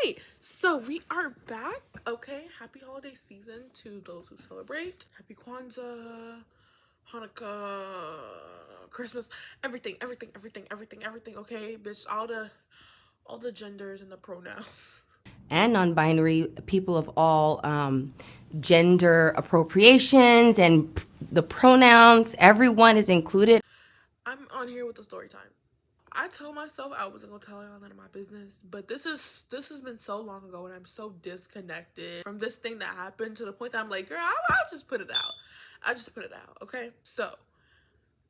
right, so we are back. Okay, happy holiday season to those who celebrate. Happy Kwanzaa, Hanukkah, Christmas, everything. Okay, bitch, all the genders and the pronouns. And non-binary people of all gender appropriations and the pronouns. Everyone is included. I'm on here with the story time. I told myself I wasn't gonna tell y'all none of my business, but this has been so long ago, and I'm so disconnected from this thing that happened to the point that I'm like, girl, I'll just put it out. I just put it out, okay? So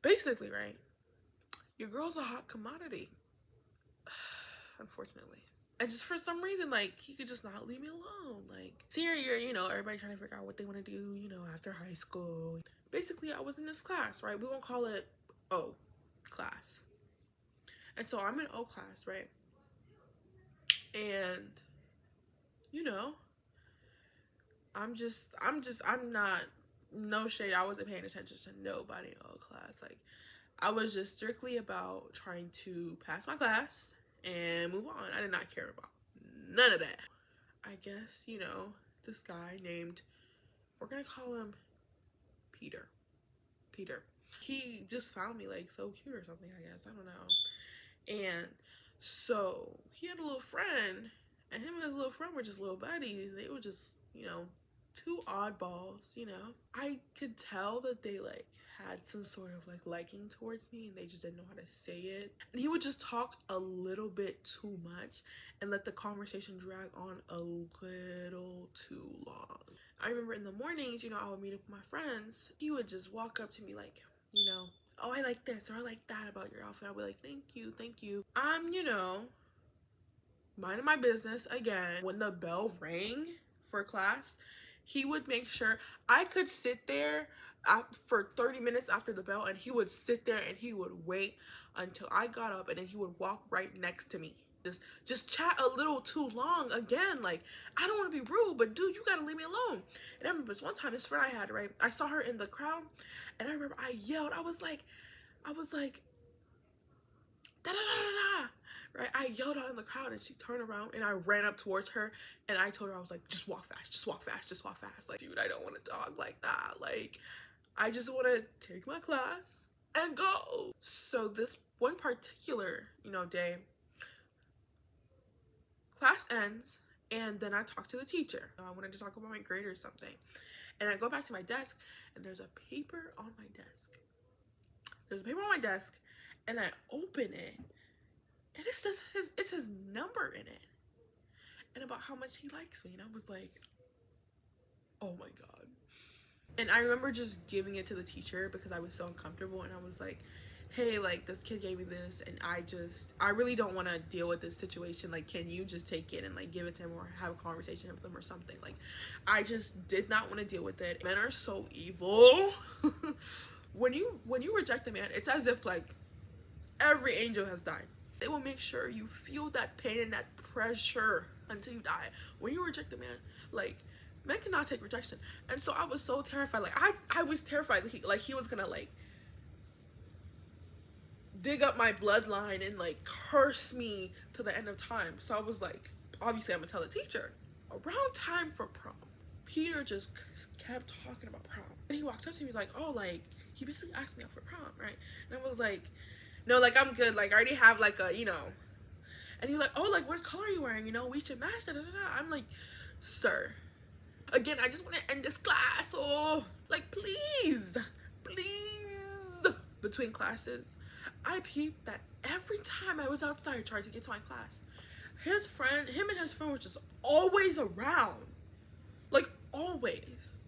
basically, right, your girl's a hot commodity, unfortunately. And just for some reason, like, he could just not leave me alone. Like, senior year, everybody trying to figure out what they want to do, after high school. Basically, I was in this class, right? We won't call it O class. And so I'm in O class, right? And, I'm not, no shade. I wasn't paying attention to nobody in O class. Like, I was just strictly about trying to pass my class and move on. I did not care about none of that. I guess, this guy named, we're going to call him Peter. He just found me, like, so cute or something, I guess. I don't know. And so he had a little friend, and him and his little friend were just little buddies. They were just, two oddballs, I could tell that they, like, had some sort of, like, liking towards me, and they just didn't know how to say it. And he would just talk a little bit too much and let the conversation drag on a little too long. I remember in the mornings, I would meet up with my friends. He would just walk up to me like, oh, I like this or I like that about your outfit. I'll be like, thank you. I'm, minding my business again. When the bell rang for class, he would make sure I could sit there for 30 minutes after the bell, and he would sit there and he would wait until I got up, and then he would walk right next to me. Just chat a little too long again. Like, I don't want to be rude, but dude, you gotta leave me alone. And I remember this one time, this friend I had, right, I saw her in the crowd, and I remember I yelled. I was like da da da da da, right? I yelled out in the crowd, and she turned around, and I ran up towards her, and I told her, I was like, just walk fast. Like, dude, I don't want to talk like that. Like, I just want to take my class and go. So this one particular, day, class ends, and then I talk to the teacher. I wanted to talk about my grade or something. And I go back to my desk, and there's a paper on my desk. And I open it, and it says his number in it, and about how much he likes me. And I was like, oh my God. And I remember just giving it to the teacher because I was so uncomfortable, and I was like, hey, like, this kid gave me this, and I really don't want to deal with this situation. Like, can you just take it and, like, give it to him or have a conversation with him or something? Like, I just did not want to deal with it. Men are so evil. When you reject a man, it's as if, like, every angel has died. They will make sure you feel that pain and that pressure until you die. When you reject a man, like, men cannot take rejection. And so I was so terrified. Like, I was terrified that he was gonna, like, dig up my bloodline and, like, curse me to the end of time. So I was like, obviously I'm gonna tell the teacher. Around time for prom, Peter just kept talking about prom. And he walked up to me, he's like, oh, like, he basically asked me out for prom, right? And I was like, no, like, I'm good. Like, I already have, like, a, And he was like, oh, like, what color are you wearing? We should match, da da da. I'm like, sir, again, I just want to end this class. Oh, like, please. Between classes, I peeped that every time I was outside trying to get to my class, him and his friend were just always around. Like, always.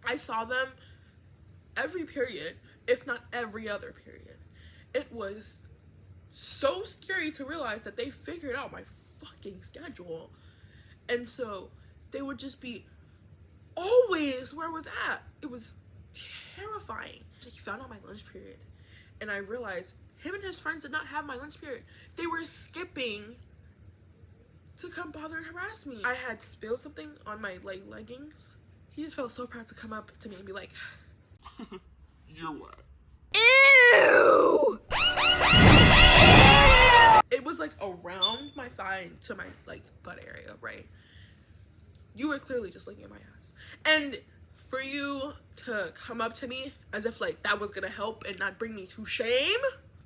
I saw them every period, if not every other period. It was so scary to realize that they figured out my fucking schedule. And so they would just be always where I was at. It was terrifying. He found out my lunch period, and I realized him and his friends did not have my lunch period. They were skipping to come bother and harass me. I had spilled something on my, like, leggings. He just felt so proud to come up to me and be like, you're what? ew! It was was like around my thigh to my like butt area, right? You were clearly just looking at my ass. And for you to come up to me as if like that was gonna help and not bring me to shame,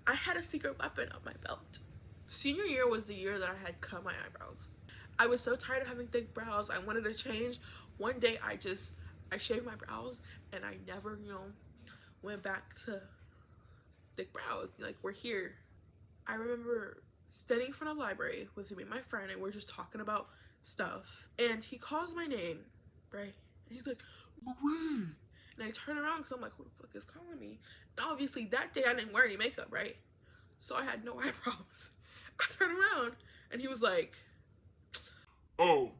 I had a secret weapon up my belt. Senior year was the year that I had cut my eyebrows. I was so tired of having thick brows. I wanted to change. One day I shaved my brows and I never, went back to thick brows. Like, we're here. I remember standing in front of the library with me and my friend, and we're just talking about stuff. And he calls my name, right? And he's like, Marie. And I turn around because I'm like, who the fuck is calling me? And obviously that day I didn't wear any makeup, right? So I had no eyebrows. I turned around and he was like, oh,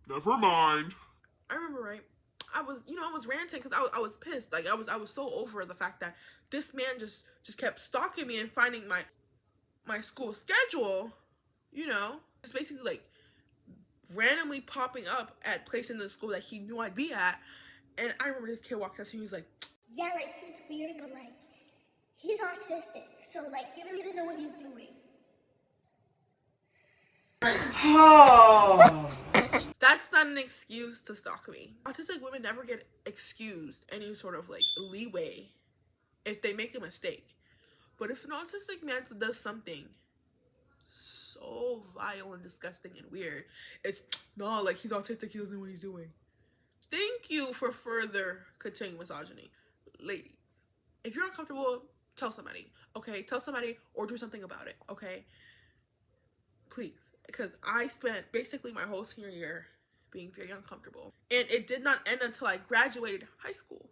never mind. I remember, right? I was ranting because I was pissed. Like, I was so over the fact that this man just kept stalking me and finding my school schedule, just basically like randomly popping up at places in the school that he knew I'd be at. And I remember this kid walked up to me, he was like, yeah, like, he's weird, but like, he's autistic, so like, he really doesn't know what he's doing. Oh. That's not an excuse to stalk me. Autistic women never get excused any sort of like leeway if they make a mistake. But if an autistic man does something so vile and disgusting and weird, it's no, like, he's autistic, he doesn't know what he's doing. Thank you for further continuing misogyny. Ladies, if you're uncomfortable, tell somebody, okay? Tell somebody or do something about it, okay? Please, because I spent basically my whole senior year being very uncomfortable. And it did not end until I graduated high school,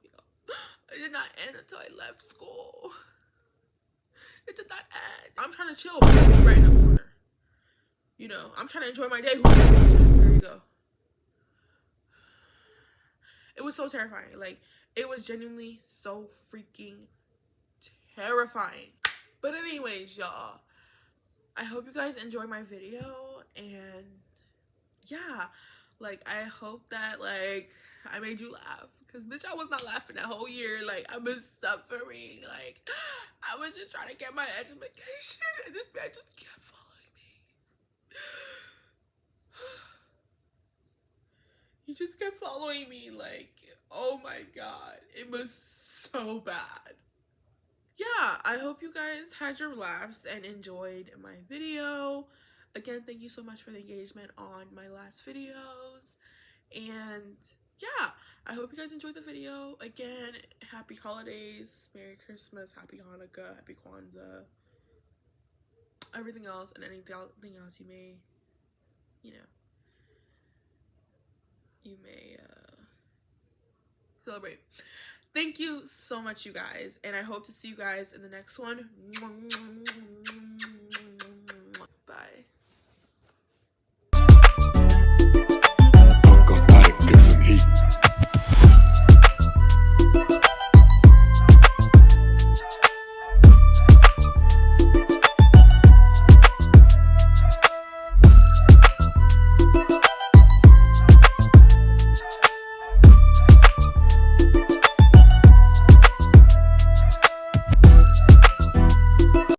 It did not end until I left school. It did not end. I'm trying to chill right in the corner. I'm trying to enjoy my day. There you go. It was so terrifying. Like, it was genuinely so freaking terrifying. But anyways, y'all, I hope you guys enjoy my video, and yeah, like, I hope that, like, I made you laugh, because bitch, I was not laughing that whole year. Like, I was suffering. Like, I was just trying to get my education, and this man just kept following me. He just kept following me. Like, oh my god, it was so bad. Yeah, I hope you guys had your laughs and enjoyed my video. Again, thank you so much for the engagement on my last videos. And yeah, I hope you guys enjoyed the video. Again, happy holidays, Merry Christmas, Happy Hanukkah, Happy Kwanzaa, everything else, and anything else you may, celebrate. Thank you so much, you guys, and I hope to see you guys in the next one.